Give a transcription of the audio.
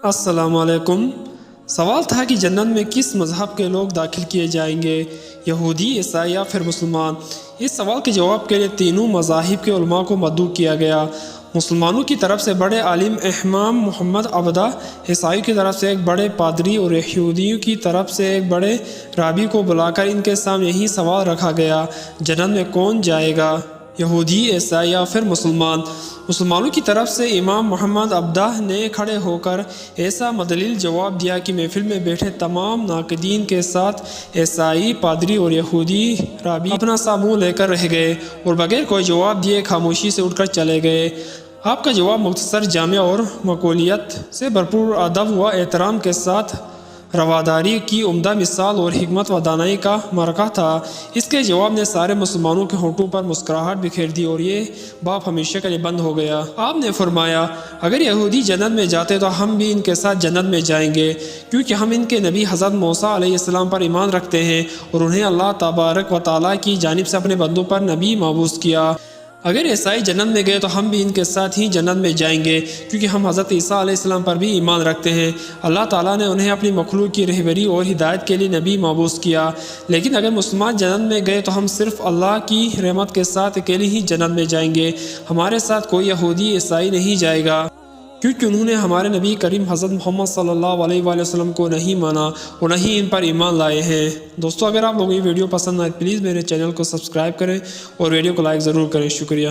السلام علیکم۔ سوال تھا کہ جنت میں کس مذہب کے لوگ داخل کیے جائیں گے، یہودی، عیسائی یا پھر مسلمان؟ اس سوال کے جواب کے لیے تینوں مذاہب کے علماء کو مدعو کیا گیا۔ مسلمانوں کی طرف سے بڑے عالم امام محمد عبدہ، عیسائیوں کی طرف سے ایک بڑے پادری اور یہودیوں کی طرف سے ایک بڑے رابی کو بلا کر ان کے سامنے یہی سوال رکھا گیا، جنت میں کون جائے گا، یہودی، عیسائی یا پھر مسلمان؟ مسلمانوں کی طرف سے امام محمد عبدہ نے کھڑے ہو کر ایسا مدلل جواب دیا کہ محفل میں بیٹھے تمام ناقدین کے ساتھ عیسائی، پادری اور یہودی رابی اپنا سا منہ لے کر رہ گئے اور بغیر کوئی جواب دیے خاموشی سے اٹھ کر چلے گئے۔ آپ کا جواب مختصر، جامع اور معقولیت سے بھرپور، ادب و احترام کے ساتھ رواداری کی عمدہ مثال اور حکمت و دانائی کا مرکہ تھا۔ اس کے جواب نے سارے مسلمانوں کے ہونٹوں پر مسکراہٹ بکھیر دی اور یہ باب ہمیشہ کے لیے بند ہو گیا۔ آپ نے فرمایا، اگر یہودی جنت میں جاتے تو ہم بھی ان کے ساتھ جنت میں جائیں گے، کیونکہ ہم ان کے نبی حضرت موسیٰ علیہ السلام پر ایمان رکھتے ہیں اور انہیں اللہ تبارک و تعالیٰ کی جانب سے اپنے بندوں پر نبی مبعوث کیا۔ اگر عیسائی جنت میں گئے تو ہم بھی ان کے ساتھ ہی جنت میں جائیں گے، کیونکہ ہم حضرت عیسیٰ علیہ السلام پر بھی ایمان رکھتے ہیں۔ اللہ تعالیٰ نے انہیں اپنی مخلوق کی رہبری اور ہدایت کے لیے نبی مبعوث کیا۔ لیکن اگر مسلمان جنت میں گئے تو ہم صرف اللہ کی رحمت کے ساتھ اکیلے ہی جنت میں جائیں گے، ہمارے ساتھ کوئی یہودی، عیسائی نہیں جائے گا، کیونکہ انہوں نے ہمارے نبی کریم حضرت محمد صلی اللہ علیہ وآلہ وسلم کو نہیں مانا اور نہ ہی ان پر ایمان لائے ہیں۔ دوستو، اگر آپ لوگوں کو یہ ویڈیو پسند آئے پلیز میرے چینل کو سبسکرائب کریں اور ویڈیو کو لائک ضرور کریں۔ شکریہ۔